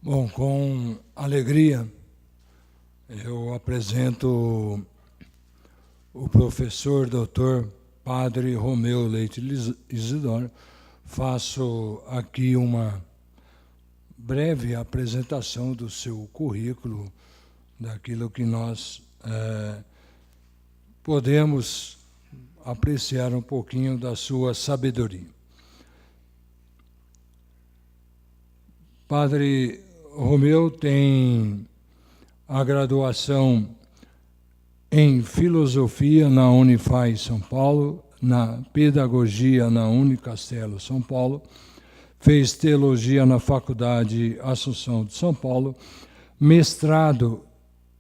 Bom, com alegria, eu apresento o professor Dr. Padre Romeu Leite Isidoro. Faço aqui uma breve apresentação do seu currículo, daquilo que nós podemos apreciar um pouquinho da sua sabedoria. Padre Romeu tem a graduação em Filosofia na Unifai São Paulo, na Pedagogia na Unicastelo São Paulo, fez Teologia na Faculdade Assunção de São Paulo, mestrado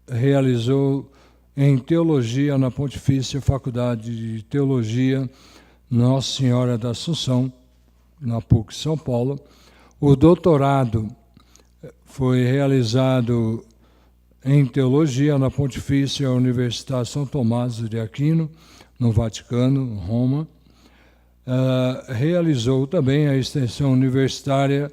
realizou em Teologia na Pontifícia Faculdade de Teologia Nossa Senhora da Assunção, na PUC São Paulo. O doutorado foi realizado em Teologia na Pontifícia Universidade São Tomás de Aquino, no Vaticano, Roma. Realizou também a extensão universitária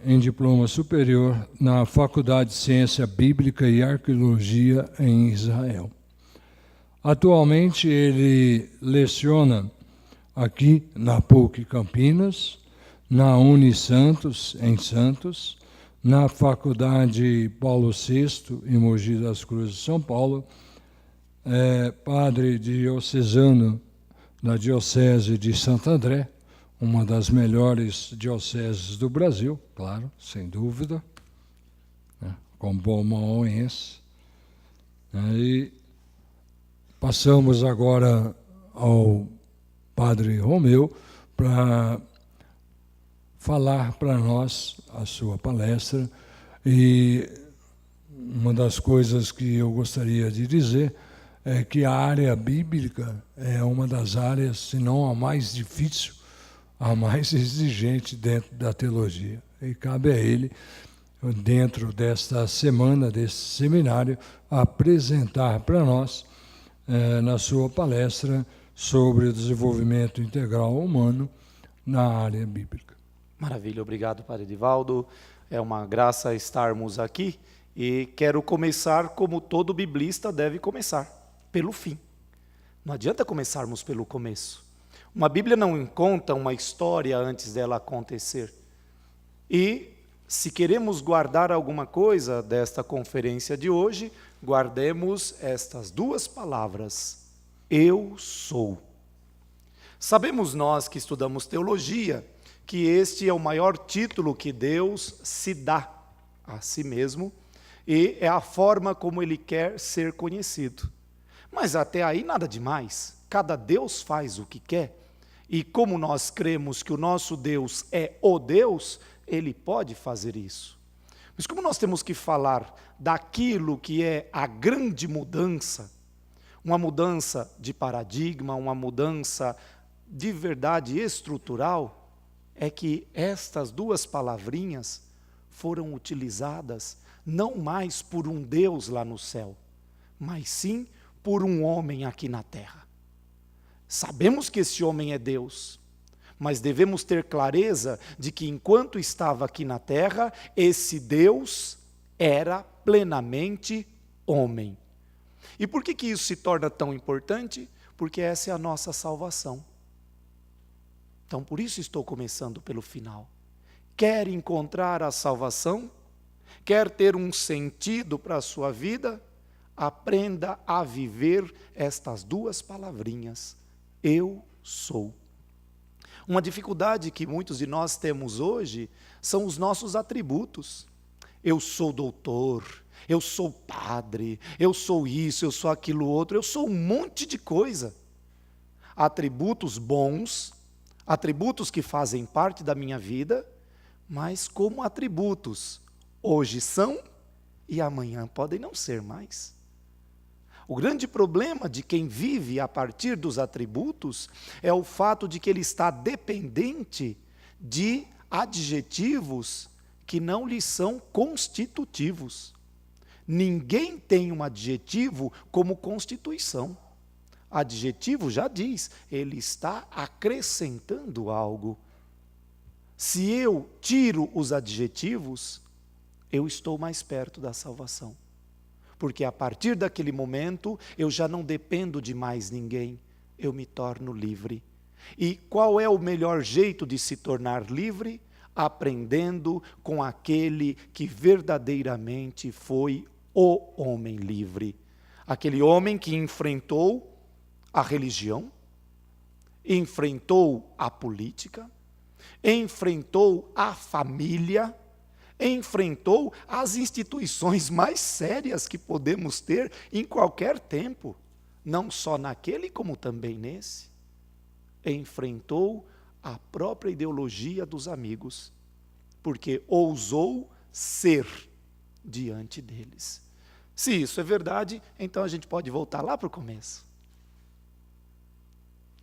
em diploma superior na Faculdade de Ciência Bíblica e Arqueologia em Israel. Atualmente ele leciona aqui na PUC Campinas, na Unisantos, em Santos, na Faculdade Paulo VI, em Mogi das Cruzes, São Paulo, padre diocesano da Diocese de Santo André, uma das melhores dioceses do Brasil, claro, sem dúvida, né, como bom maoense. E passamos agora ao Padre Romeu para falar para nós a sua palestra. E uma das coisas que eu gostaria de dizer é que a área bíblica é uma das áreas, se não a mais difícil, a mais exigente dentro da teologia. E cabe a ele, dentro desta semana, desse seminário, apresentar para nós, na sua palestra, sobre o desenvolvimento integral humano na área bíblica. Maravilha, obrigado, Padre Edivaldo. É uma graça estarmos aqui e quero começar como todo biblista deve começar, pelo fim. Não adianta começarmos pelo começo. Uma Bíblia não conta uma história antes dela acontecer. E se queremos guardar alguma coisa desta conferência de hoje, guardemos estas duas palavras: eu sou. Sabemos nós que estudamos teologia, que este é o maior título que Deus se dá a si mesmo e é a forma como Ele quer ser conhecido. Mas até aí nada demais, cada Deus faz o que quer e como nós cremos que o nosso Deus é o Deus, Ele pode fazer isso. Mas como nós temos que falar daquilo que é a grande mudança, uma mudança de paradigma, uma mudança de verdade estrutural, é que estas duas palavrinhas foram utilizadas não mais por um Deus lá no céu, mas sim por um homem aqui na terra. Sabemos que esse homem é Deus, mas devemos ter clareza de que enquanto estava aqui na terra, esse Deus era plenamente homem. E por que isso se torna tão importante? Porque essa é a nossa salvação. Então, por isso estou começando pelo final. Quer encontrar a salvação? Quer ter um sentido para a sua vida? Aprenda a viver estas duas palavrinhas: eu sou. Uma dificuldade que muitos de nós temos hoje são os nossos atributos. Eu sou doutor, eu sou padre, eu sou isso, eu sou aquilo outro, eu sou um monte de coisa. Atributos bons, atributos que fazem parte da minha vida, mas como atributos, hoje são e amanhã podem não ser mais. O grande problema de quem vive a partir dos atributos é o fato de que ele está dependente de adjetivos que não lhe são constitutivos. Ninguém tem um adjetivo como constituição. Adjetivo já diz, ele está acrescentando algo. Se eu tiro os adjetivos, eu estou mais perto da salvação. Porque a partir daquele momento, eu já não dependo de mais ninguém, eu me torno livre. E qual é o melhor jeito de se tornar livre? Aprendendo com aquele que verdadeiramente foi o homem livre. Aquele homem que enfrentou a religião, enfrentou a política, enfrentou a família, enfrentou as instituições mais sérias que podemos ter em qualquer tempo, não só naquele como também nesse. Enfrentou a própria ideologia dos amigos, porque ousou ser diante deles. Se isso é verdade, então a gente pode voltar lá para o começo.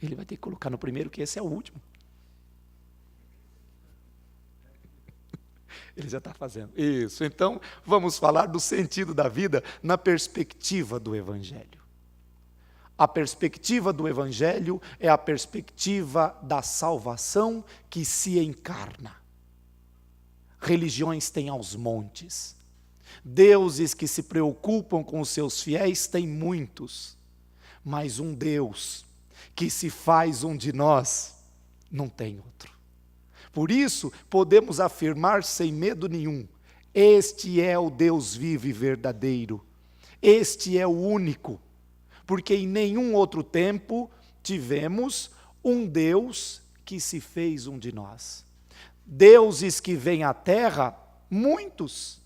Ele vai ter que colocar no primeiro que esse é o último. Ele já está fazendo. Isso. Então, vamos falar do sentido da vida na perspectiva do Evangelho. A perspectiva do Evangelho é a perspectiva da salvação que se encarna. Religiões têm aos montes. Deuses que se preocupam com os seus fiéis têm muitos. Mas um Deus que se faz um de nós, não tem outro. Por isso, podemos afirmar sem medo nenhum, este é o Deus vivo e verdadeiro, este é o único, porque em nenhum outro tempo tivemos um Deus que se fez um de nós. Deuses que vêm à terra, muitos.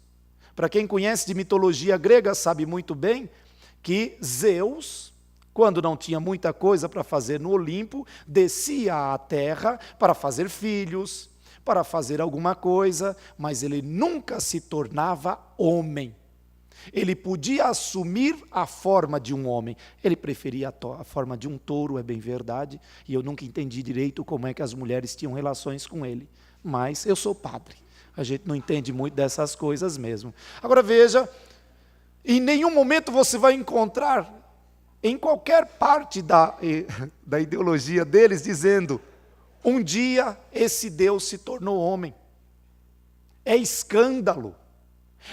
Para quem conhece de mitologia grega, sabe muito bem que Zeus, quando não tinha muita coisa para fazer no Olimpo, descia à terra para fazer filhos, para fazer alguma coisa, mas ele nunca se tornava homem. Ele podia assumir a forma de um homem. Ele preferia a forma de um touro, é bem verdade, e eu nunca entendi direito como é que as mulheres tinham relações com ele. Mas eu sou padre, a gente não entende muito dessas coisas mesmo. Agora veja, em nenhum momento você vai encontrar em qualquer parte da ideologia deles, dizendo, um dia esse Deus se tornou homem. É escândalo.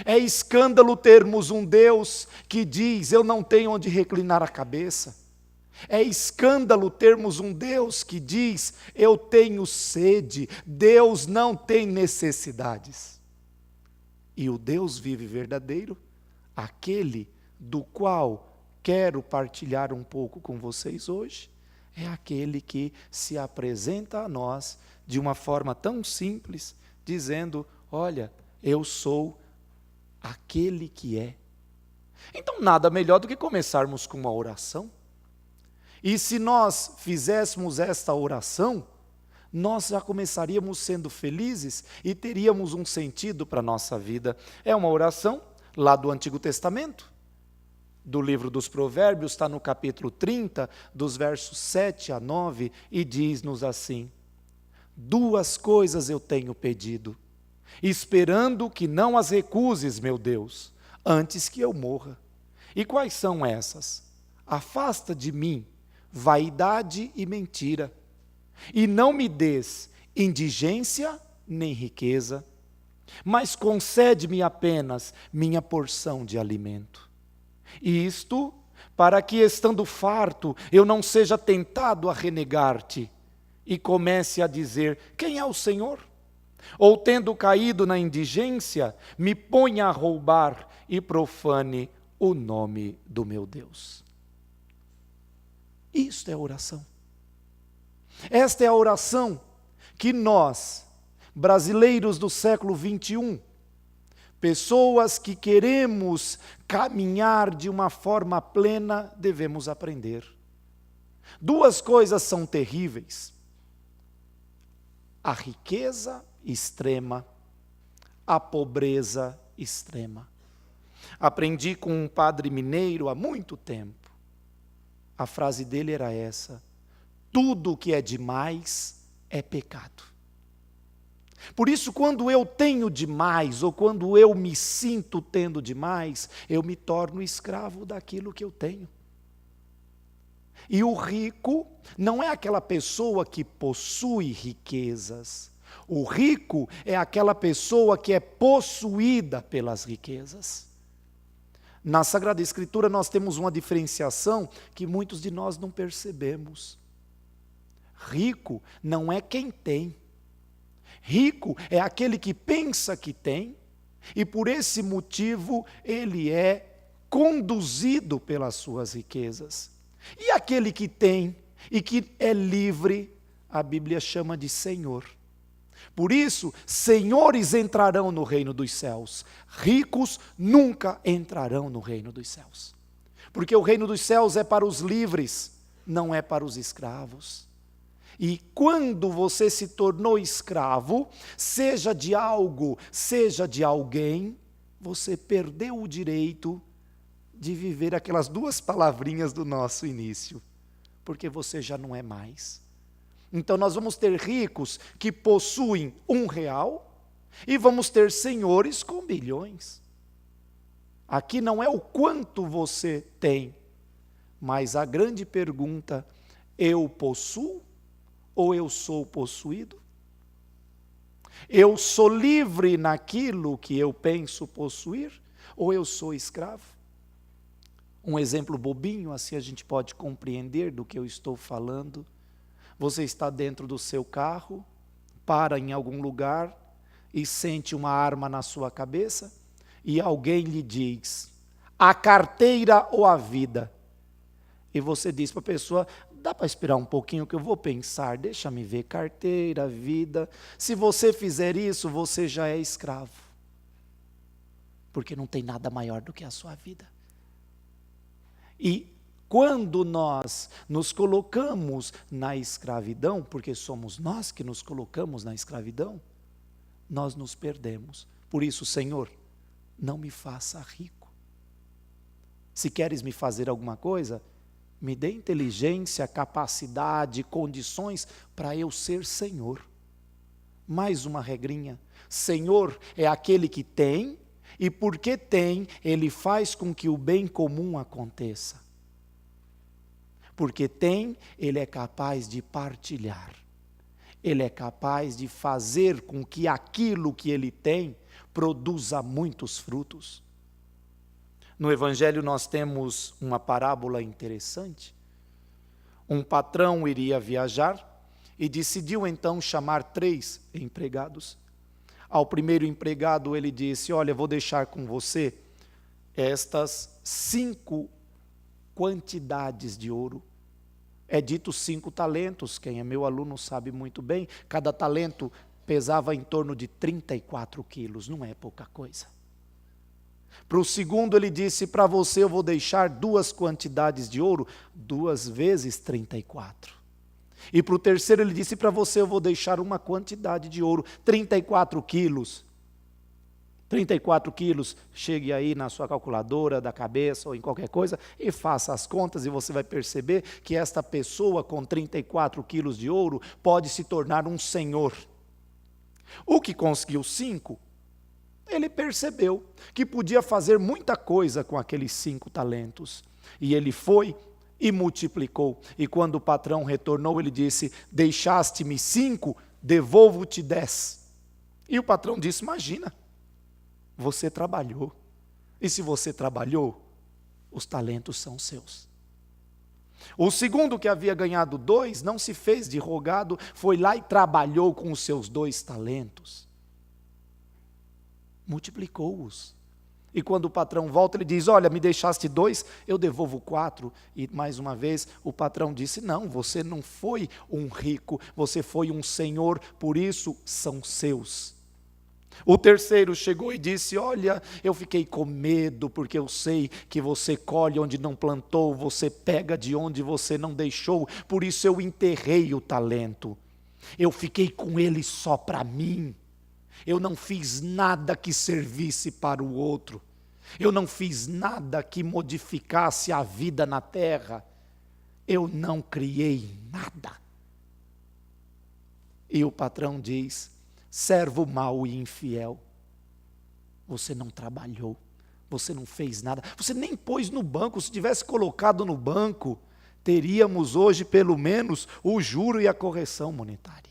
É escândalo termos um Deus que diz, eu não tenho onde reclinar a cabeça. É escândalo termos um Deus que diz, eu tenho sede. Deus não tem necessidades. E o Deus vivo e verdadeiro, aquele do qual quero partilhar um pouco com vocês hoje, é aquele que se apresenta a nós de uma forma tão simples, dizendo, olha, eu sou aquele que é. Então nada melhor do que começarmos com uma oração. E se nós fizéssemos esta oração, nós já começaríamos sendo felizes e teríamos um sentido para a nossa vida. É uma oração lá do Antigo Testamento, do livro dos Provérbios, está no capítulo 30, dos versos 7 a 9, e diz-nos assim, 2 coisas eu tenho pedido, esperando que não as recuses, meu Deus, antes que eu morra. E quais são essas? Afasta de mim vaidade e mentira, e não me des indigência nem riqueza, mas concede-me apenas minha porção de alimento. Isto, para que, estando farto, eu não seja tentado a renegar-te, e comece a dizer, quem é o Senhor? Ou, tendo caído na indigência, me ponha a roubar e profane o nome do meu Deus. Isto é oração. Esta é a oração que nós, brasileiros do século 21, pessoas que queremos caminhar de uma forma plena, devemos aprender. 2 coisas são terríveis: a riqueza extrema, a pobreza extrema. Aprendi com um padre mineiro há muito tempo. A frase dele era essa: tudo que é demais é pecado. Por isso, quando eu tenho demais, ou quando eu me sinto tendo demais, eu me torno escravo daquilo que eu tenho. E o rico não é aquela pessoa que possui riquezas. O rico é aquela pessoa que é possuída pelas riquezas. Na Sagrada Escritura nós temos uma diferenciação que muitos de nós não percebemos. Rico não é quem tem. Rico é aquele que pensa que tem, e por esse motivo ele é conduzido pelas suas riquezas. E aquele que tem e que é livre, a Bíblia chama de Senhor. Por isso, senhores entrarão no reino dos céus, ricos nunca entrarão no reino dos céus. Porque o reino dos céus é para os livres, não é para os escravos. E quando você se tornou escravo, seja de algo, seja de alguém, você perdeu o direito de viver aquelas duas palavrinhas do nosso início, porque você já não é mais. Então nós vamos ter ricos que possuem R$1 e vamos ter senhores com bilhões. Aqui não é o quanto você tem, mas a grande pergunta: eu possuo ou eu sou possuído? Eu sou livre naquilo que eu penso possuir ou eu sou escravo? Um exemplo bobinho, assim a gente pode compreender do que eu estou falando. Você está dentro do seu carro, para em algum lugar e sente uma arma na sua cabeça e alguém lhe diz: a carteira ou a vida? E você diz para a pessoa: dá para esperar um pouquinho que eu vou pensar, deixa-me ver, carteira, vida. Se você fizer isso, você já é escravo. Porque não tem nada maior do que a sua vida. E quando nós nos colocamos na escravidão, porque somos nós que nos colocamos na escravidão, nós nos perdemos. Por isso, Senhor, não me faça rico. Se queres me fazer alguma coisa, me dê inteligência, capacidade, condições para eu ser Senhor. Mais uma regrinha: Senhor é aquele que tem, e porque tem, ele faz com que o bem comum aconteça. Porque tem, ele é capaz de partilhar. Ele é capaz de fazer com que aquilo que ele tem produza muitos frutos. No Evangelho nós temos uma parábola interessante. Um patrão iria viajar e decidiu então chamar 3 empregados. Ao primeiro empregado ele disse: olha, vou deixar com você estas 5 quantidades de ouro. É dito 5 talentos, quem é meu aluno sabe muito bem, cada talento pesava em torno de 34 quilos, não é pouca coisa. Para o segundo ele disse: para você eu vou deixar 2 quantidades de ouro, 2 vezes 34. E para o terceiro ele disse: para você eu vou deixar uma quantidade de ouro, 34 quilos. 34 quilos, chegue aí na sua calculadora da cabeça ou em qualquer coisa e faça as contas e você vai perceber que esta pessoa com 34 quilos de ouro pode se tornar um senhor. O que conseguiu 5, ele percebeu que podia fazer muita coisa com aqueles 5 talentos. E ele foi e multiplicou. E quando o patrão retornou, ele disse: deixaste-me 5, devolvo-te 10. E o patrão disse: imagina, você trabalhou. E se você trabalhou, os talentos são seus. O segundo, que havia ganhado 2, não se fez de rogado, foi lá e trabalhou com os seus 2 talentos. Multiplicou-os. E quando o patrão volta, ele diz: olha, me deixaste 2, eu devolvo 4. E mais uma vez o patrão disse: não, você não foi um rico, você foi um senhor, por isso são seus. O terceiro chegou e disse: olha, eu fiquei com medo, porque eu sei que você colhe onde não plantou, você pega de onde você não deixou, por isso eu enterrei o talento. Eu fiquei com ele só para mim. Eu não fiz nada que servisse para o outro. Eu não fiz nada que modificasse a vida na terra. Eu não criei nada. E o patrão diz: servo mau e infiel, você não trabalhou, você não fez nada, você nem pôs no banco. Se tivesse colocado no banco, teríamos hoje pelo menos o juro e a correção monetária.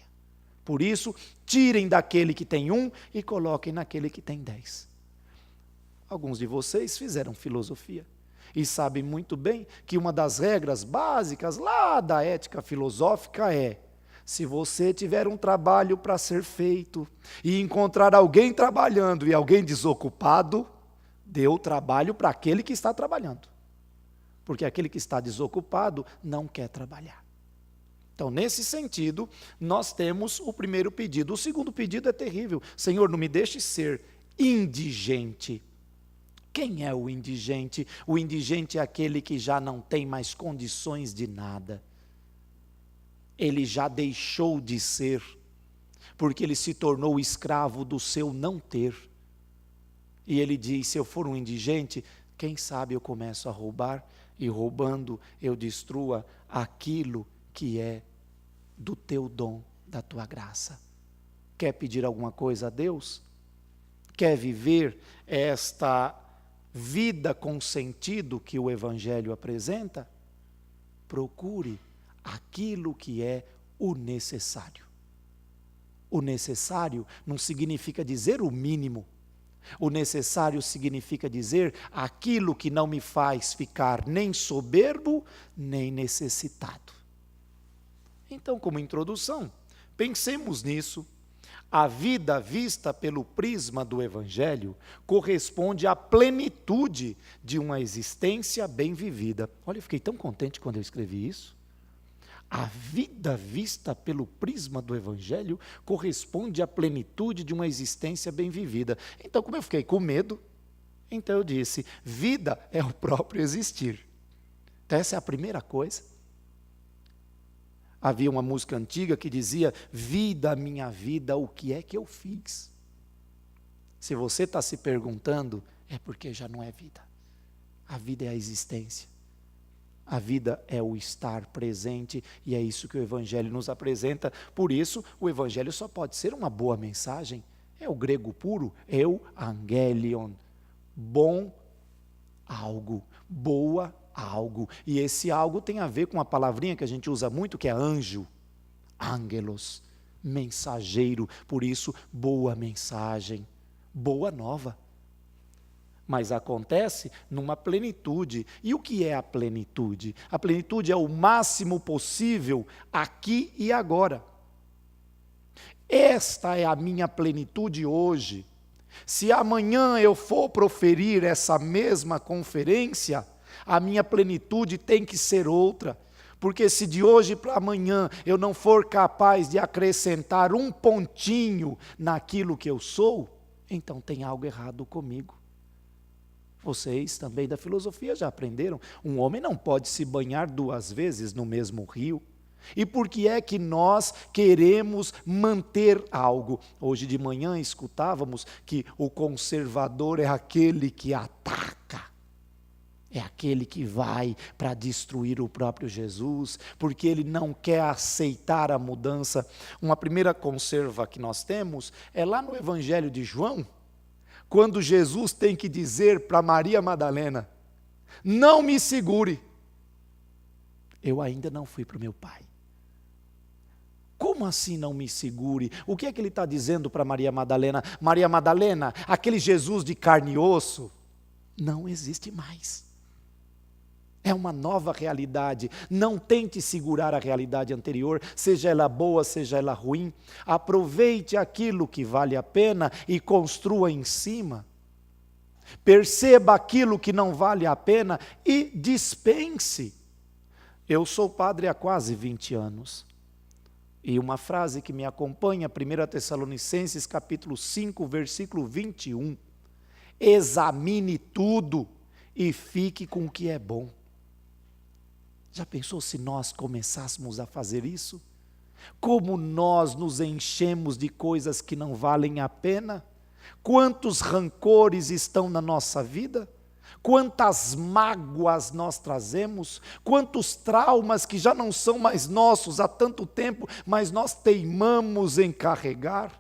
Por isso, tirem daquele que tem 1 e coloquem naquele que tem 10. Alguns de vocês fizeram filosofia e sabem muito bem que uma das regras básicas lá da ética filosófica é: se você tiver um trabalho para ser feito e encontrar alguém trabalhando e alguém desocupado, dê o trabalho para aquele que está trabalhando. Porque aquele que está desocupado não quer trabalhar. Então, nesse sentido, nós temos o primeiro pedido. O segundo pedido é terrível. Senhor, não me deixe ser indigente. Quem é o indigente? O indigente é aquele que já não tem mais condições de nada. Ele já deixou de ser, porque ele se tornou escravo do seu não ter. E ele diz: se eu for um indigente, quem sabe eu começo a roubar, e roubando eu destrua aquilo que é do teu dom, da tua graça. Quer pedir alguma coisa a Deus? Quer viver esta vida com sentido que o Evangelho apresenta? Procure aquilo que é o necessário. O necessário não significa dizer o mínimo. O necessário significa dizer aquilo que não me faz ficar nem soberbo, nem necessitado. Então, como introdução, pensemos nisso. A vida vista pelo prisma do Evangelho corresponde à plenitude de uma existência bem vivida. Olha, eu fiquei tão contente quando eu escrevi isso. A vida vista pelo prisma do Evangelho corresponde à plenitude de uma existência bem vivida. Então, como eu fiquei com medo, então eu disse: vida é o próprio existir. Então, essa é a primeira coisa. Havia uma música antiga que dizia: vida, minha vida, o que é que eu fiz? Se você está se perguntando, é porque já não é vida. A vida é a existência. A vida é o estar presente, e é isso que o Evangelho nos apresenta. Por isso, o Evangelho só pode ser uma boa mensagem. É o grego puro, euangelion. Bom algo, boa algo. E esse algo tem a ver com uma palavrinha que a gente usa muito, que é anjo. Ángelos, mensageiro. Por isso, boa mensagem, boa nova. Mas acontece numa plenitude. E o que é a plenitude? A plenitude é o máximo possível aqui e agora. Esta é a minha plenitude hoje. Se amanhã eu for proferir essa mesma conferência, a minha plenitude tem que ser outra. Porque se de hoje para amanhã eu não for capaz de acrescentar um pontinho naquilo que eu sou, então tem algo errado comigo. Vocês também da filosofia já aprenderam, um homem não pode se banhar 2 vezes no mesmo rio. E por que é que nós queremos manter algo? Hoje de manhã escutávamos que o conservador é aquele que ataca. É aquele que vai para destruir o próprio Jesus, porque ele não quer aceitar a mudança. Uma primeira conserva que nós temos é lá no Evangelho de João, quando Jesus tem que dizer para Maria Madalena: não me segure, eu ainda não fui para o meu Pai. Como assim não me segure? O que é que ele está dizendo para Maria Madalena? Maria Madalena, aquele Jesus de carne e osso, não existe mais. É uma nova realidade. Não tente segurar a realidade anterior, seja ela boa, seja ela ruim. Aproveite aquilo que vale a pena e construa em cima. Perceba aquilo que não vale a pena e dispense. Eu sou padre há quase 20 anos. E uma frase que me acompanha, 1 Tessalonicenses capítulo 5, versículo 21. Examine tudo e fique com o que é bom. Já pensou se nós começássemos a fazer isso? Como nós nos enchemos de coisas que não valem a pena? Quantos rancores estão na nossa vida? Quantas mágoas nós trazemos? Quantos traumas que já não são mais nossos há tanto tempo, mas nós teimamos em carregar?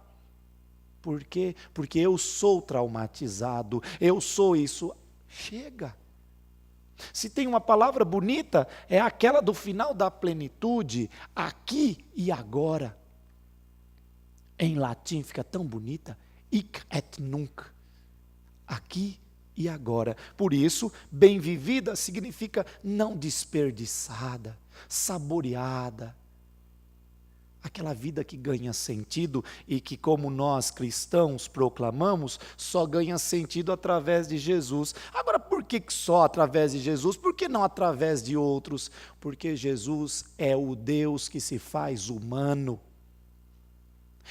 Por quê? Porque eu sou traumatizado, eu sou isso. Chega! Se tem uma palavra bonita, é aquela do final da plenitude, aqui e agora. Em latim fica tão bonita, hic et nunc, aqui e agora. Por isso, bem vivida significa não desperdiçada, saboreada. Aquela vida que ganha sentido e que, como nós cristãos proclamamos, só ganha sentido através de Jesus. Agora, por que só através de Jesus? Por que não através de outros? Porque Jesus é o Deus que se faz humano.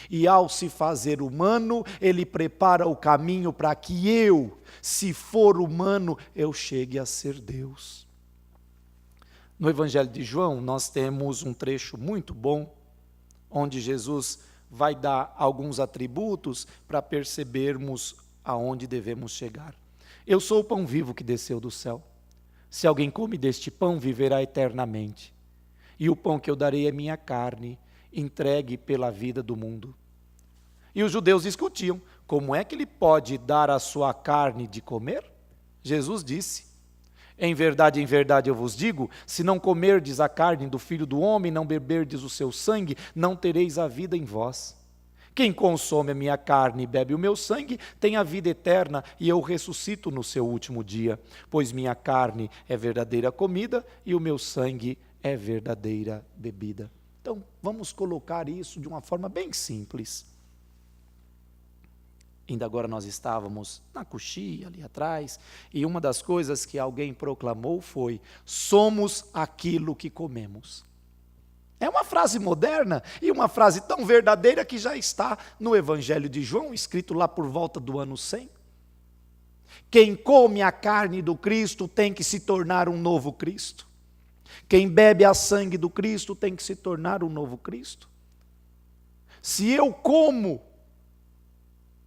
E ao se fazer humano, Ele prepara o caminho para que eu, se for humano, eu chegue a ser Deus. No Evangelho de João, nós temos um trecho muito bom, onde Jesus vai dar alguns atributos para percebermos aonde devemos chegar. Eu sou o pão vivo que desceu do céu. Se alguém come deste pão, viverá eternamente. E o pão que eu darei é minha carne, entregue pela vida do mundo. E os judeus discutiam, como é que ele pode dar a sua carne de comer? Jesus disse, em verdade eu vos digo, se não comerdes a carne do Filho do Homem, não beberdes o seu sangue, não tereis a vida em vós. Quem consome a minha carne e bebe o meu sangue, tem a vida eterna, e eu ressuscito no seu último dia. Pois minha carne é verdadeira comida, e o meu sangue é verdadeira bebida. Então, vamos colocar isso de uma forma bem simples. Ainda agora nós estávamos na coxia ali atrás, e uma das coisas que alguém proclamou foi, somos aquilo que comemos. É uma frase moderna e uma frase tão verdadeira que já está no Evangelho de João, escrito lá por volta do ano 100. Quem come a carne do Cristo tem que se tornar um novo Cristo. Quem bebe a sangue do Cristo tem que se tornar um novo Cristo. Se eu como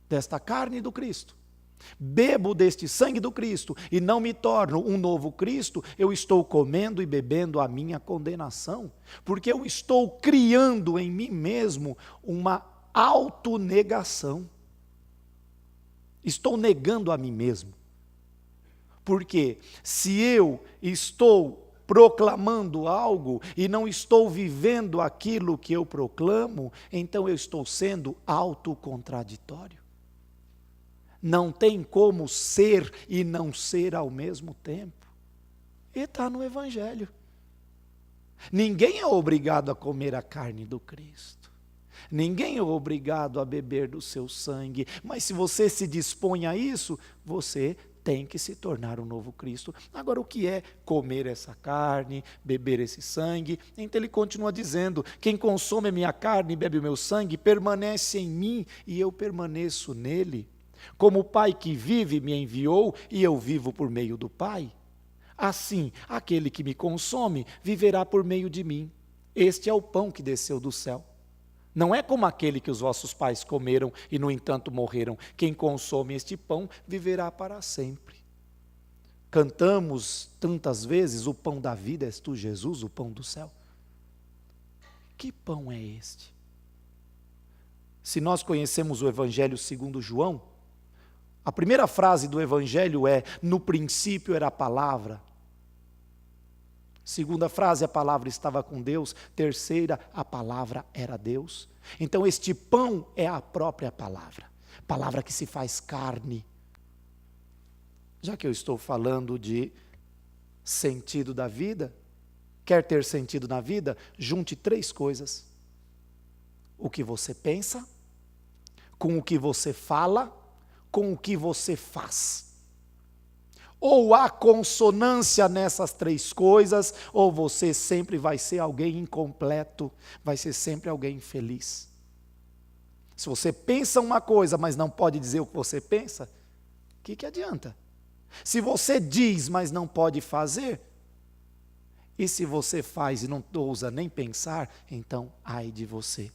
desta carne do Cristo, bebo deste sangue do Cristo e não me torno um novo Cristo, eu estou comendo e bebendo a minha condenação, porque eu estou criando em mim mesmo uma autonegação. Estou negando a mim mesmo. Porque se eu estou proclamando algo e não estou vivendo aquilo que eu proclamo, então eu estou sendo autocontraditório. Não tem como ser e não ser ao mesmo tempo. E está no Evangelho. Ninguém é obrigado a comer a carne do Cristo. Ninguém é obrigado a beber do seu sangue. Mas se você se dispõe a isso, você tem que se tornar um novo Cristo. Agora, o que é comer essa carne, beber esse sangue? Então ele continua dizendo, quem consome a minha carne e bebe o meu sangue, permanece em mim e eu permaneço nele. Como o Pai que vive me enviou e eu vivo por meio do Pai, assim, aquele que me consome viverá por meio de mim. Este é o pão que desceu do céu. Não é como aquele que os vossos pais comeram e, no entanto, morreram. Quem consome este pão viverá para sempre. Cantamos tantas vezes, o pão da vida és tu, Jesus, o pão do céu. Que pão é este? Se nós conhecemos o Evangelho segundo João, a primeira frase do Evangelho é, no princípio era a palavra. Segunda frase, a palavra estava com Deus. Terceira, a palavra era Deus. Então este pão é a própria palavra. Palavra que se faz carne. Já que eu estou falando de sentido da vida, quer ter sentido na vida? Junte 3 coisas. O que você pensa, com o que você fala, com o que você faz. Ou há consonância nessas 3 coisas, ou você sempre vai ser alguém incompleto, vai ser sempre alguém infeliz. Se você pensa uma coisa, mas não pode dizer o que você pensa, o que adianta? Se você diz, mas não pode fazer, e se você faz e não ousa nem pensar, então ai de você.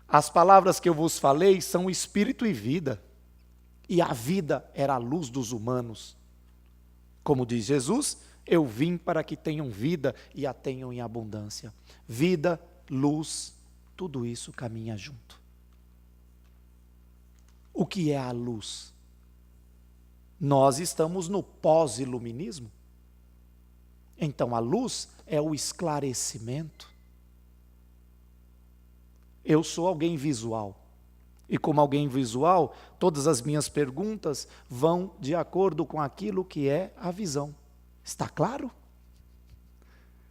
As palavras que eu vos falei são espírito e vida. E a vida era a luz dos humanos. Como diz Jesus, eu vim para que tenham vida e a tenham em abundância. Vida, luz, tudo isso caminha junto. O que é a luz? Nós estamos no pós-iluminismo. Então a luz é o esclarecimento. Eu sou alguém visual. E como alguém visual, todas as minhas perguntas vão de acordo com aquilo que é a visão. Está claro?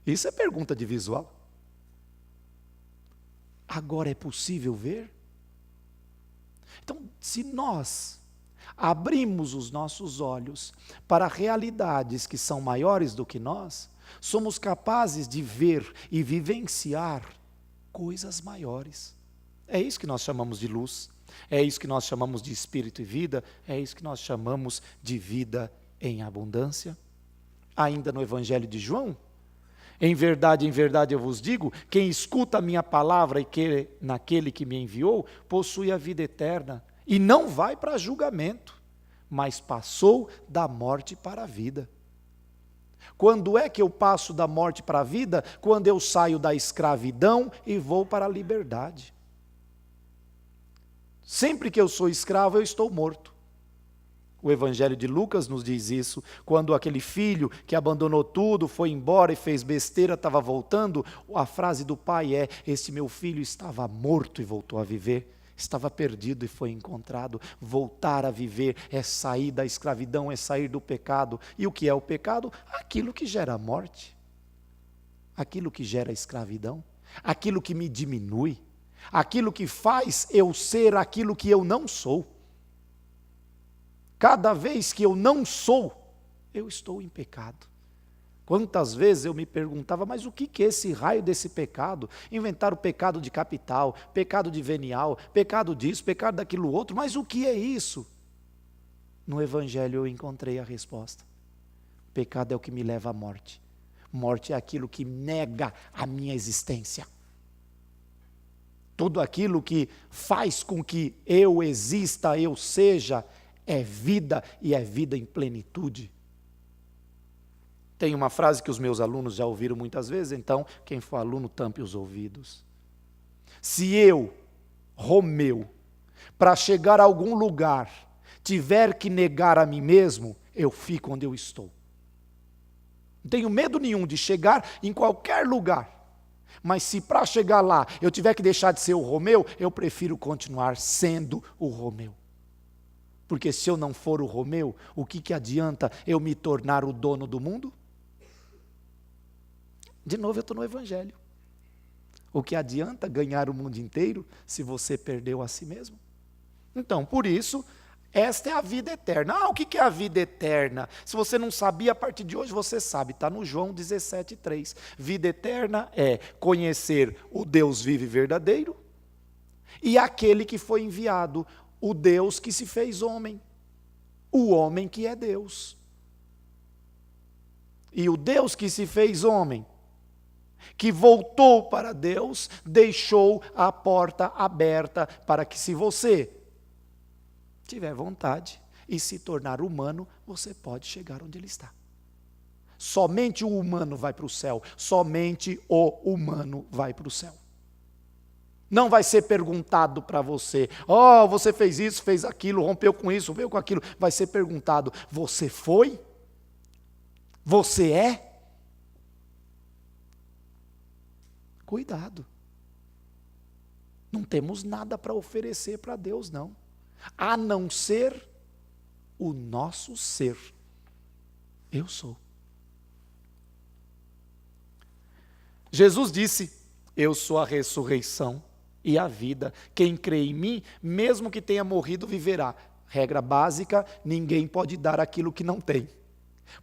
Isso é pergunta de visual. Agora é possível ver? Então, se nós abrimos os nossos olhos para realidades que são maiores do que nós, somos capazes de ver e vivenciar coisas maiores. É isso que nós chamamos de luz, é isso que nós chamamos de espírito e vida, é isso que nós chamamos de vida em abundância. Ainda no Evangelho de João, em verdade eu vos digo, quem escuta a minha palavra e crê naquele que me enviou, possui a vida eterna e não vai para julgamento, mas passou da morte para a vida. Quando é que eu passo da morte para a vida? Quando eu saio da escravidão e vou para a liberdade. Sempre que eu sou escravo, eu estou morto. O Evangelho de Lucas nos diz isso, quando aquele filho que abandonou tudo, foi embora e fez besteira, estava voltando, a frase do pai é: este meu filho estava morto e voltou a viver, estava perdido e foi encontrado. Voltar a viver é sair da escravidão, é sair do pecado. E o que é o pecado? Aquilo que gera morte, aquilo que gera escravidão, aquilo que me diminui, aquilo que faz eu ser aquilo que eu não sou. Cada vez que eu não sou, eu estou em pecado. Quantas vezes eu me perguntava, mas o que é esse raio desse pecado? Inventaram pecado de capital, pecado de venial, pecado disso, pecado daquilo outro, mas o que é isso? No Evangelho eu encontrei a resposta. Pecado é o que me leva à morte. Morte é aquilo que nega a minha existência. Tudo aquilo que faz com que eu exista, eu seja, é vida e é vida em plenitude. Tem uma frase que os meus alunos já ouviram muitas vezes, então quem for aluno tampe os ouvidos. Se eu, Romeu, para chegar a algum lugar, tiver que negar a mim mesmo, eu fico onde eu estou. Não tenho medo nenhum de chegar em qualquer lugar. Mas se para chegar lá eu tiver que deixar de ser o Romeu, eu prefiro continuar sendo o Romeu. Porque se eu não for o Romeu, o que adianta eu me tornar o dono do mundo? De novo eu estou no Evangelho. O que adianta ganhar o mundo inteiro se você perdeu a si mesmo? Então, por isso, esta é a vida eterna. O que é a vida eterna? Se você não sabia, a partir de hoje você sabe. Está no João 17,3. Vida eterna é conhecer o Deus vivo e verdadeiro e aquele que foi enviado, o Deus que se fez homem, o homem que é Deus. E o Deus que se fez homem, que voltou para Deus, deixou a porta aberta para que, se você tiver vontade e se tornar humano, você pode chegar onde Ele está. Somente o humano vai para o céu, somente o humano vai para o céu. Não vai ser perguntado para você, você fez isso, fez aquilo, rompeu com isso, veio com aquilo. Vai ser perguntado, você foi? Você é? Cuidado. Não temos nada para oferecer para Deus, não. A não ser o nosso ser. Eu sou. Jesus disse: eu sou a ressurreição e a vida. Quem crê em mim, mesmo que tenha morrido, viverá. Regra básica: ninguém pode dar aquilo que não tem.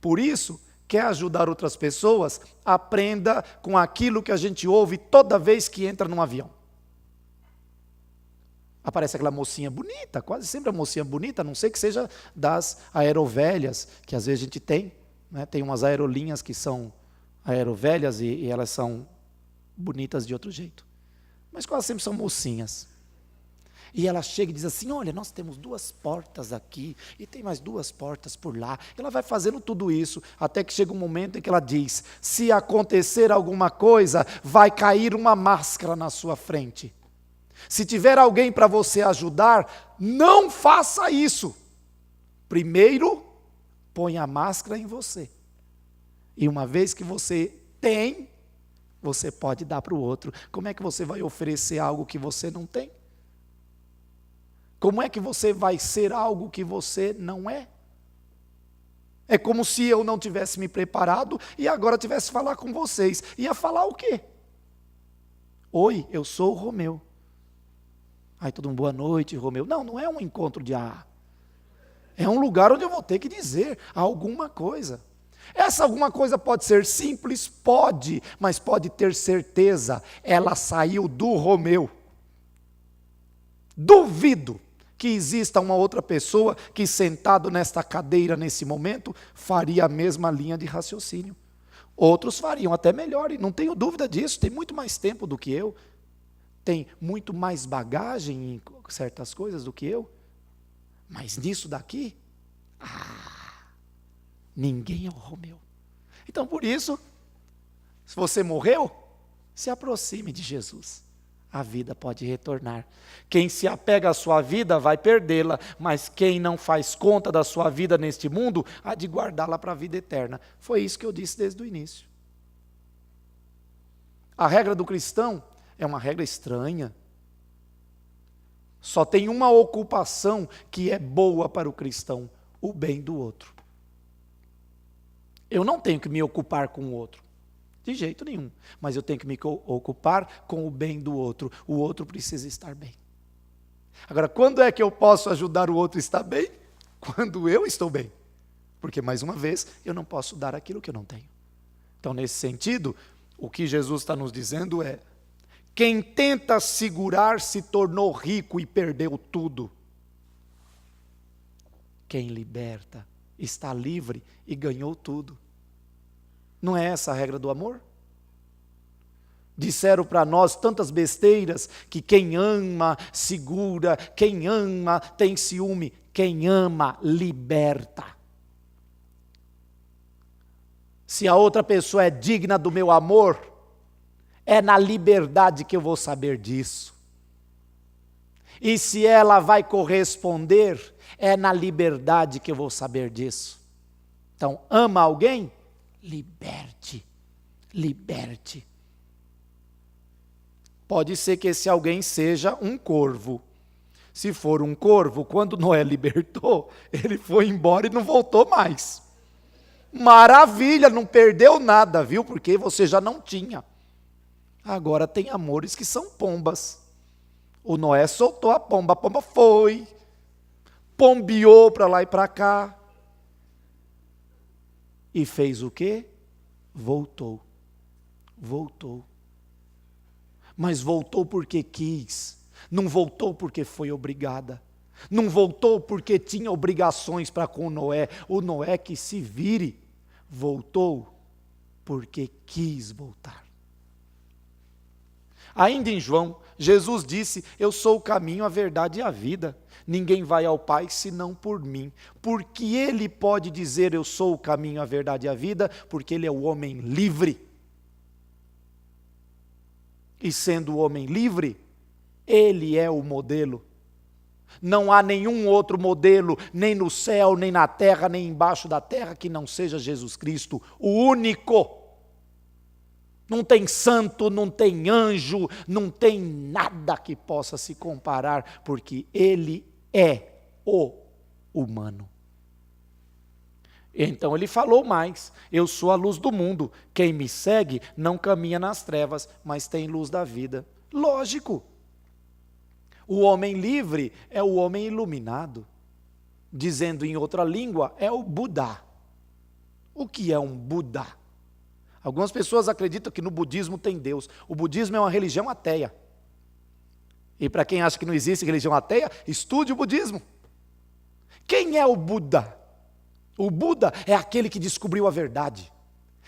Por isso, quer ajudar outras pessoas? Aprenda com aquilo que a gente ouve toda vez que entra num avião. Aparece aquela mocinha bonita, quase sempre a mocinha bonita, a não ser que seja das aerovelhas, que às vezes a gente tem, né? Tem umas aerolinhas que são aerovelhas e elas são bonitas de outro jeito. Mas quase sempre são mocinhas. E ela chega e diz assim: olha, nós temos 2 portas aqui, e tem mais 2 portas por lá. Ela vai fazendo tudo isso, até que chega um momento em que ela diz: se acontecer alguma coisa, vai cair uma máscara na sua frente. Se tiver alguém para você ajudar, não faça isso. Primeiro, põe a máscara em você. E uma vez que você tem, você pode dar para o outro. Como é que você vai oferecer algo que você não tem? Como é que você vai ser algo que você não é? É como se eu não tivesse me preparado e agora tivesse que falar com vocês. Ia falar o quê? Oi, eu sou o Romeu. Aí todo mundo, boa noite, Romeu. Não, não é um encontro de É um lugar onde eu vou ter que dizer alguma coisa. Essa alguma coisa pode ser simples? Pode, mas pode ter certeza, ela saiu do Romeu. Duvido que exista uma outra pessoa que sentado nesta cadeira nesse momento faria a mesma linha de raciocínio. Outros fariam até melhor, e não tenho dúvida disso, tem muito mais tempo do que eu, tem muito mais bagagem em certas coisas do que eu, mas nisso daqui, ninguém é o Romeu. Então por isso, se você morreu, se aproxime de Jesus. A vida pode retornar. Quem se apega à sua vida vai perdê-la, mas quem não faz conta da sua vida neste mundo, há de guardá-la para a vida eterna. Foi isso que eu disse desde o início. A regra do cristão é uma regra estranha. Só tem uma ocupação que é boa para o cristão: o bem do outro. Eu não tenho que me ocupar com o outro. De jeito nenhum. Mas eu tenho que me ocupar com o bem do outro. O outro precisa estar bem. Agora, quando é que eu posso ajudar o outro a estar bem? Quando eu estou bem. Porque, mais uma vez, eu não posso dar aquilo que eu não tenho. Então, nesse sentido, o que Jesus está nos dizendo é: quem tenta segurar se tornou rico e perdeu tudo. Quem liberta está livre e ganhou tudo. Não é essa a regra do amor? Disseram para nós tantas besteiras, que quem ama segura, quem ama tem ciúme, quem ama liberta. Se a outra pessoa é digna do meu amor, é na liberdade que eu vou saber disso. E se ela vai corresponder, é na liberdade que eu vou saber disso. Então, ama alguém? Liberte, liberte. Pode ser que esse alguém seja um corvo. Se for um corvo, quando Noé libertou, ele foi embora e não voltou mais. Maravilha, não perdeu nada, viu? Porque você já não tinha. Agora tem amores que são pombas. O Noé soltou a pomba foi, pombeou para lá e para cá. E fez o quê? Voltou. Voltou. Mas voltou porque quis. Não voltou porque foi obrigada. Não voltou porque tinha obrigações para com Noé. O Noé que se vire. Voltou porque quis voltar. Ainda em João, Jesus disse: eu sou o caminho, a verdade e a vida. Ninguém vai ao Pai senão por mim. Porque ele pode dizer eu sou o caminho, a verdade e a vida, porque ele é o homem livre. E sendo o homem livre, ele é o modelo. Não há nenhum outro modelo, nem no céu, nem na terra, nem embaixo da terra, que não seja Jesus Cristo, o único. Não tem santo, não tem anjo, não tem nada que possa se comparar, porque ele é o humano. Então ele falou mais: eu sou a luz do mundo, quem me segue não caminha nas trevas, mas tem luz da vida. Lógico, o homem livre é o homem iluminado. Dizendo em outra língua, é o Buda. O que é um Buda? Algumas pessoas acreditam que no budismo tem Deus. O budismo é uma religião ateia. E para quem acha que não existe religião ateia, estude o budismo. Quem é o Buda? O Buda é aquele que descobriu a verdade.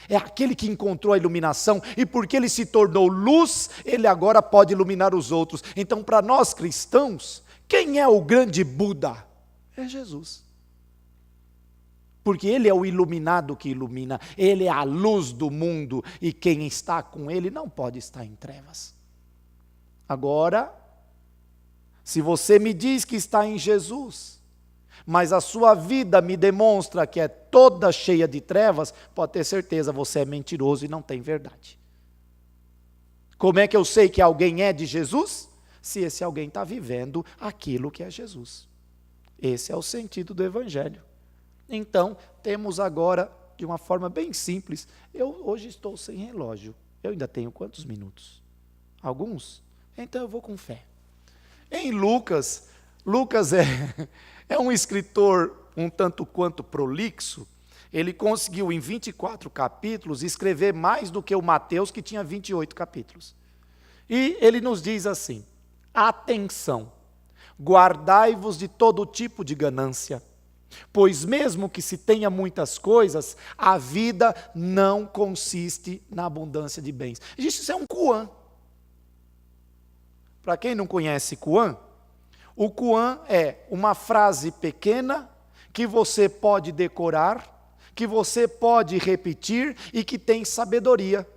É aquele que encontrou a iluminação. E porque ele se tornou luz, ele agora pode iluminar os outros. Então, para nós cristãos, quem é o grande Buda? É Jesus. Porque ele é o iluminado que ilumina. Ele é a luz do mundo. E quem está com ele não pode estar em trevas. Agora, se você me diz que está em Jesus, mas a sua vida me demonstra que é toda cheia de trevas, pode ter certeza, você é mentiroso e não tem verdade. Como é que eu sei que alguém é de Jesus? Se esse alguém está vivendo aquilo que é Jesus. Esse é o sentido do Evangelho. Então, temos agora, de uma forma bem simples, eu hoje estou sem relógio. Eu ainda tenho quantos minutos? Alguns? Então eu vou com fé. Em Lucas é um escritor um tanto quanto prolixo. Ele conseguiu, em 24 capítulos, escrever mais do que o Mateus, que tinha 28 capítulos. E ele nos diz assim: atenção, guardai-vos de todo tipo de ganância, pois mesmo que se tenha muitas coisas, a vida não consiste na abundância de bens. Isso é um Kuan. Para quem não conhece Kuan, o Kuan é uma frase pequena que você pode decorar, que você pode repetir e que tem sabedoria.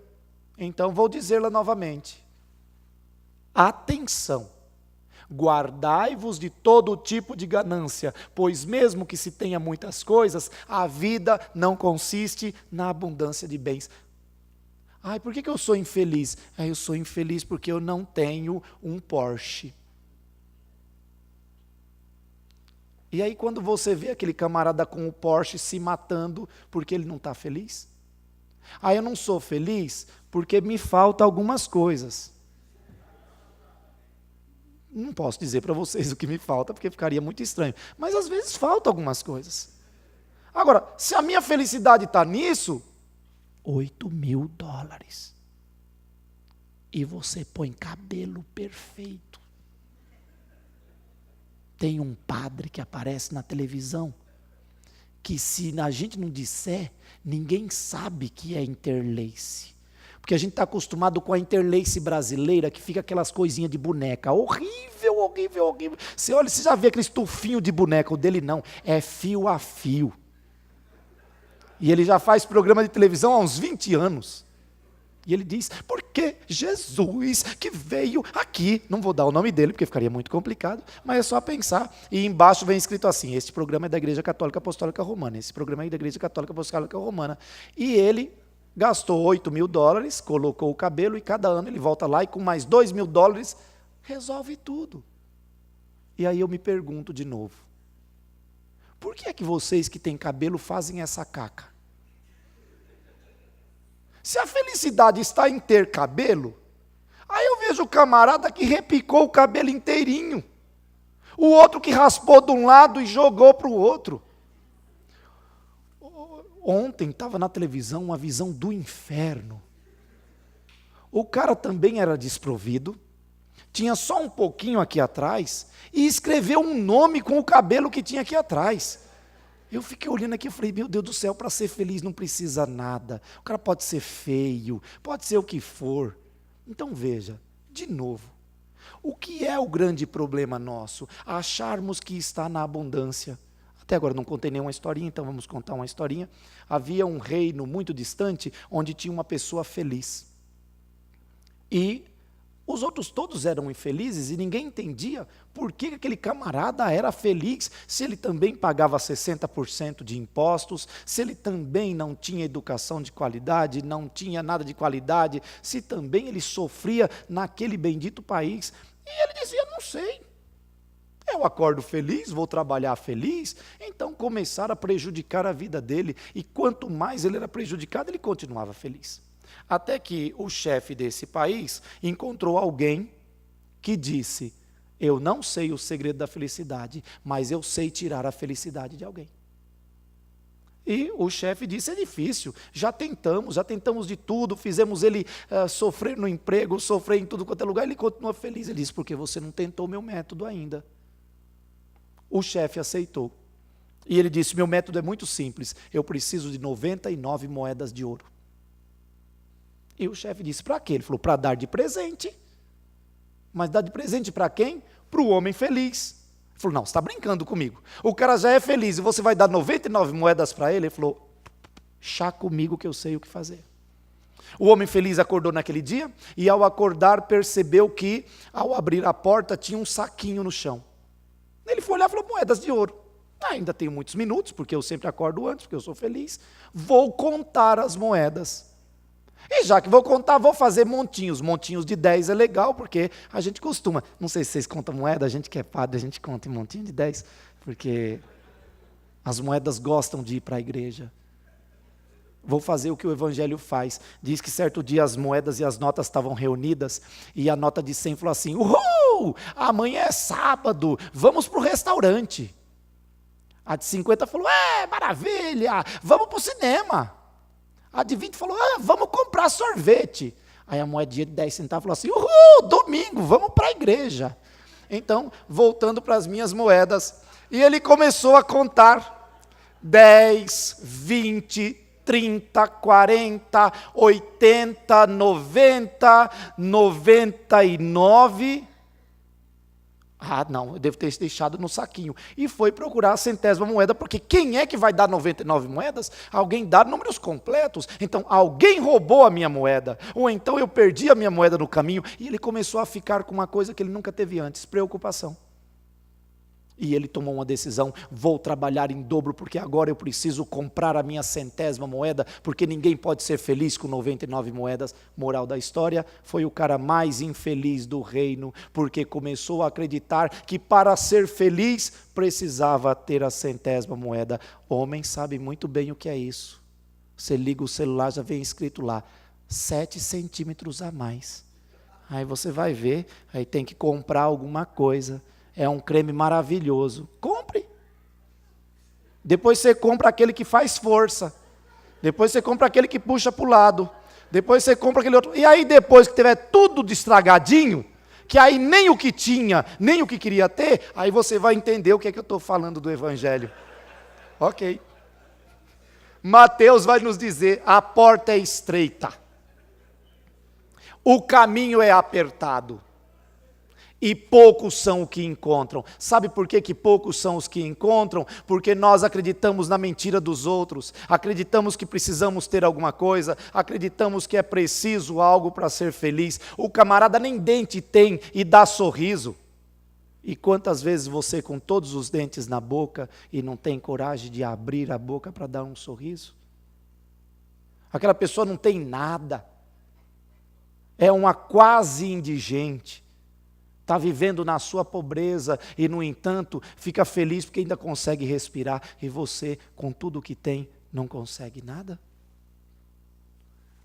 Então vou dizê-la novamente. Atenção, guardai-vos de todo tipo de ganância, pois mesmo que se tenha muitas coisas, a vida não consiste na abundância de bens. Ai, por que eu sou infeliz? Eu sou infeliz porque eu não tenho um Porsche. E aí quando você vê aquele camarada com o Porsche se matando porque ele não está feliz? Eu não sou feliz porque me faltam algumas coisas. Não posso dizer para vocês o que me falta, porque ficaria muito estranho. Mas às vezes faltam algumas coisas. Agora, se a minha felicidade está nisso, $8.000. E você põe cabelo perfeito. Tem um padre que aparece na televisão, que se a gente não disser, ninguém sabe que é interlace. Porque a gente está acostumado com a interlace brasileira, que fica aquelas coisinhas de boneca. Horrível, horrível, horrível. Você olha, você já vê aquele estufinho de boneca. O dele não, é fio a fio. E ele já faz programa de televisão há uns 20 anos. E ele diz, porque Jesus que veio aqui, não vou dar o nome dele, porque ficaria muito complicado, mas é só pensar. E embaixo vem escrito assim, este programa é da Igreja Católica Apostólica Romana, esse programa é da Igreja Católica Apostólica Romana. E ele gastou $8.000, colocou o cabelo, e cada ano ele volta lá e com mais $2.000, resolve tudo. E aí eu me pergunto de novo, por que é que vocês que têm cabelo fazem essa caca? Se a felicidade está em ter cabelo, aí eu vejo o camarada que repicou o cabelo inteirinho, o outro que raspou de um lado e jogou para o outro. Ontem estava na televisão uma visão do inferno. O cara também era desprovido, tinha só um pouquinho aqui atrás, e escreveu um nome com o cabelo que tinha aqui atrás. Eu fiquei olhando aqui e falei, meu Deus do céu, para ser feliz não precisa nada. O cara pode ser feio, pode ser o que for. Então veja, de novo, o que é o grande problema nosso? Acharmos que está na abundância. Até agora não contei nenhuma historinha, então vamos contar uma historinha. Havia um reino muito distante, onde tinha uma pessoa feliz. E os outros todos eram infelizes e ninguém entendia por que aquele camarada era feliz, se ele também pagava 60% de impostos, se ele também não tinha educação de qualidade, não tinha nada de qualidade, se também ele sofria naquele bendito país. E ele dizia, não sei, eu acordo feliz, vou trabalhar feliz. Então começaram a prejudicar a vida dele, e quanto mais ele era prejudicado, ele continuava feliz. Até que o chefe desse país encontrou alguém que disse, eu não sei o segredo da felicidade, mas eu sei tirar a felicidade de alguém. E o chefe disse, é difícil, já tentamos de tudo, fizemos ele sofrer no emprego, sofrer em tudo quanto é lugar, ele continua feliz. Ele disse, porque você não tentou o meu método ainda. O chefe aceitou. E ele disse, meu método é muito simples, eu preciso de 99 moedas de ouro. E o chefe disse, para quê? Ele falou, para dar de presente. Mas dar de presente para quem? Para o homem feliz. Ele falou, não, você está brincando comigo. O cara já é feliz e você vai dar 99 moedas para ele? Ele falou, chá comigo que eu sei o que fazer. O homem feliz acordou naquele dia e ao acordar percebeu que ao abrir a porta tinha um saquinho no chão. Ele foi olhar e falou, moedas de ouro. Ainda tenho muitos minutos, porque eu sempre acordo antes, porque eu sou feliz. Vou contar as moedas. E já que vou contar, vou fazer montinhos. Montinhos de 10 é legal, porque a gente costuma. Não sei se vocês contam moeda, a gente que é padre, a gente conta em montinho de 10, porque as moedas gostam de ir para a igreja. Vou fazer o que o Evangelho faz. Diz que certo dia as moedas e as notas estavam reunidas, e a nota de 100 falou assim: uhul, amanhã é sábado, vamos para o restaurante. A de 50 falou: maravilha, vamos para o cinema. A de 20 falou: vamos comprar sorvete. Aí a moedinha de 10 centavos falou assim: uhul, domingo, vamos para a igreja. Então, voltando para as minhas moedas, e ele começou a contar: 10, 20, 30, 40, 80, 90, 99. Não, eu devo ter deixado no saquinho. E foi procurar a centésima moeda, porque quem é que vai dar 99 moedas? Alguém dá números completos. Então, alguém roubou a minha moeda. Ou então eu perdi a minha moeda no caminho. E ele começou a ficar com uma coisa que ele nunca teve antes: preocupação. E ele tomou uma decisão: vou trabalhar em dobro, porque agora eu preciso comprar a minha centésima moeda, porque ninguém pode ser feliz com 99 moedas. Moral da história: foi o cara mais infeliz do reino, porque começou a acreditar que para ser feliz precisava ter a centésima moeda. Homem sabe muito bem o que é isso. Você liga o celular, já vem escrito lá: 7 centímetros a mais. Aí você vai ver, aí tem que comprar alguma coisa. É um creme maravilhoso. Compre. Depois você compra aquele que faz força. Depois você compra aquele que puxa para o lado. Depois você compra aquele outro. E aí depois que tiver tudo estragadinho, que aí nem o que tinha, nem o que queria ter, aí você vai entender o que é que eu estou falando do Evangelho. Ok. Mateus vai nos dizer: a porta é estreita. O caminho é apertado. E poucos são os que encontram. Sabe por que poucos são os que encontram? Porque nós acreditamos na mentira dos outros, acreditamos que precisamos ter alguma coisa, acreditamos que é preciso algo para ser feliz. O camarada nem dente tem e dá sorriso. E quantas vezes você com todos os dentes na boca e não tem coragem de abrir a boca para dar um sorriso? Aquela pessoa não tem nada, é uma quase indigente. Está vivendo na sua pobreza e, no entanto, fica feliz porque ainda consegue respirar. E você, com tudo que tem, não consegue nada?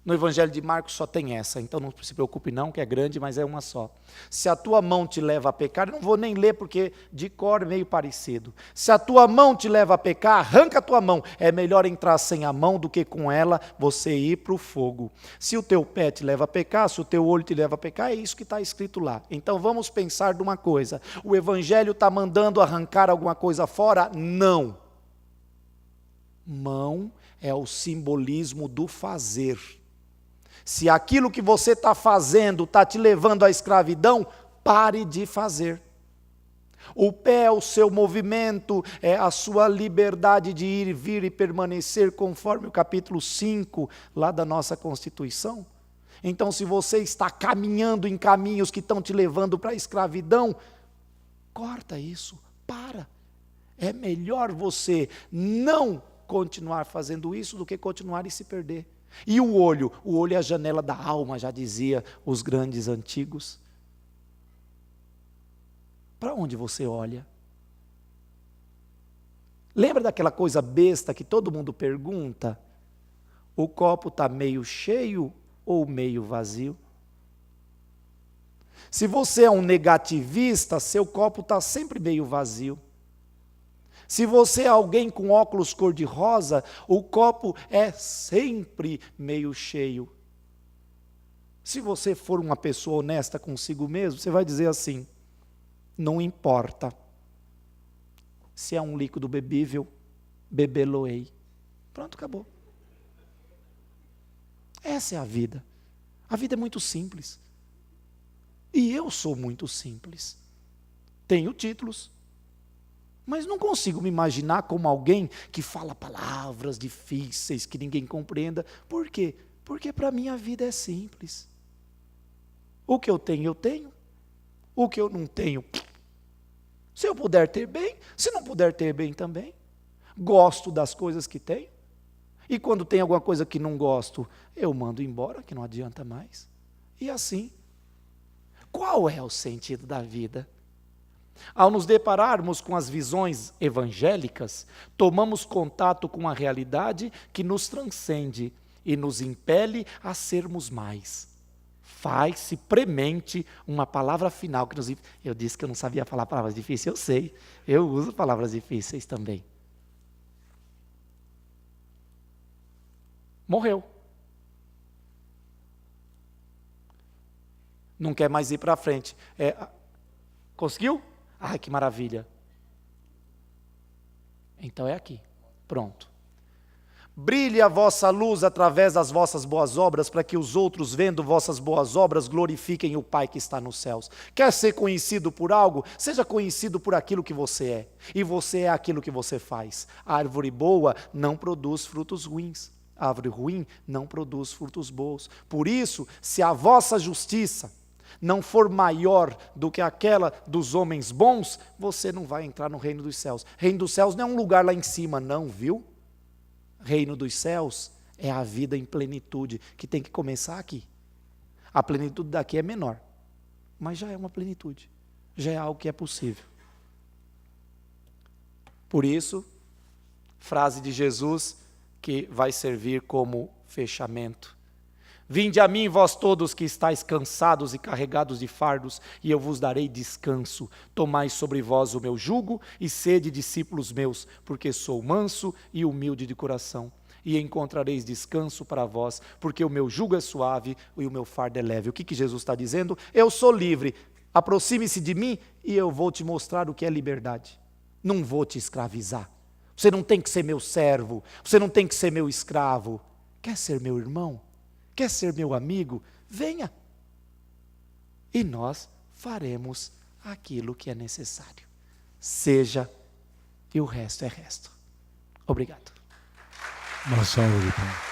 No Evangelho de Marcos só tem essa, então não se preocupe não, que é grande, mas é uma só. Se a tua mão te leva a pecar, não vou nem ler porque de cor é meio parecido. Se a tua mão te leva a pecar, arranca a tua mão. É melhor entrar sem a mão do que com ela você ir para o fogo. Se o teu pé te leva a pecar, se o teu olho te leva a pecar, é isso que está escrito lá. Então vamos pensar de uma coisa: o Evangelho está mandando arrancar alguma coisa fora? Não. Mão é o simbolismo do fazer. Se aquilo que você está fazendo está te levando à escravidão, pare de fazer. O pé é o seu movimento, é a sua liberdade de ir, vir e permanecer, conforme o capítulo 5 lá da nossa Constituição. Então, se você está caminhando em caminhos que estão te levando para a escravidão, corta isso, para. É melhor você não continuar fazendo isso do que continuar e se perder. E o olho é a janela da alma, já dizia os grandes antigos. Para onde você olha? Lembra daquela coisa besta que todo mundo pergunta? O copo está meio cheio ou meio vazio? Se você é um negativista, seu copo está sempre meio vazio. Se você é alguém com óculos cor-de-rosa, o copo é sempre meio cheio. Se você for uma pessoa honesta consigo mesmo, você vai dizer assim: não importa. Se é um líquido bebível, bebê-lo-ei. Pronto, acabou. Essa é a vida. A vida é muito simples. E eu sou muito simples. Tenho títulos, mas não consigo me imaginar como alguém que fala palavras difíceis, que ninguém compreenda. Por quê? Porque para mim a vida é simples. O que eu tenho, eu tenho. O que eu não tenho, se eu puder ter bem, se não puder ter bem também. Gosto das coisas que tenho. E quando tem alguma coisa que não gosto, eu mando embora, que não adianta mais. E assim. Qual é o sentido da vida? Ao nos depararmos com as visões evangélicas, tomamos contato com a realidade que nos transcende e nos impele a sermos mais. Faz-se premente uma palavra final. Que nos... Eu disse que eu não sabia falar palavras difíceis, eu sei. Eu uso palavras difíceis também. Morreu. Não quer mais ir para frente. Conseguiu? Ai, que maravilha. Então é aqui. Pronto. Brilhe a vossa luz através das vossas boas obras, para que os outros, vendo vossas boas obras, glorifiquem o Pai que está nos céus. Quer ser conhecido por algo? Seja conhecido por aquilo que você é. E você é aquilo que você faz. A árvore boa não produz frutos ruins. A árvore ruim não produz frutos bons. Por isso, se a vossa justiça não for maior do que aquela dos homens bons, você não vai entrar no reino dos céus. Reino dos céus não é um lugar lá em cima, não, viu? Reino dos céus é a vida em plenitude, que tem que começar aqui. A plenitude daqui é menor, mas já é uma plenitude, já é algo que é possível. Por isso, frase de Jesus que vai servir como fechamento. Vinde a mim, vós todos que estáis cansados e carregados de fardos, e eu vos darei descanso. Tomai sobre vós o meu jugo e sede discípulos meus, porque sou manso e humilde de coração. E encontrareis descanso para vós, porque o meu jugo é suave e o meu fardo é leve. O que Jesus está dizendo? Eu sou livre, aproxime-se de mim e eu vou te mostrar o que é liberdade. Não vou te escravizar. Você não tem que ser meu servo, você não tem que ser meu escravo. Quer ser meu irmão? Quer ser meu amigo? Venha. E nós faremos aquilo que é necessário. Seja, e o resto é resto. Obrigado. Uma salva de palmas.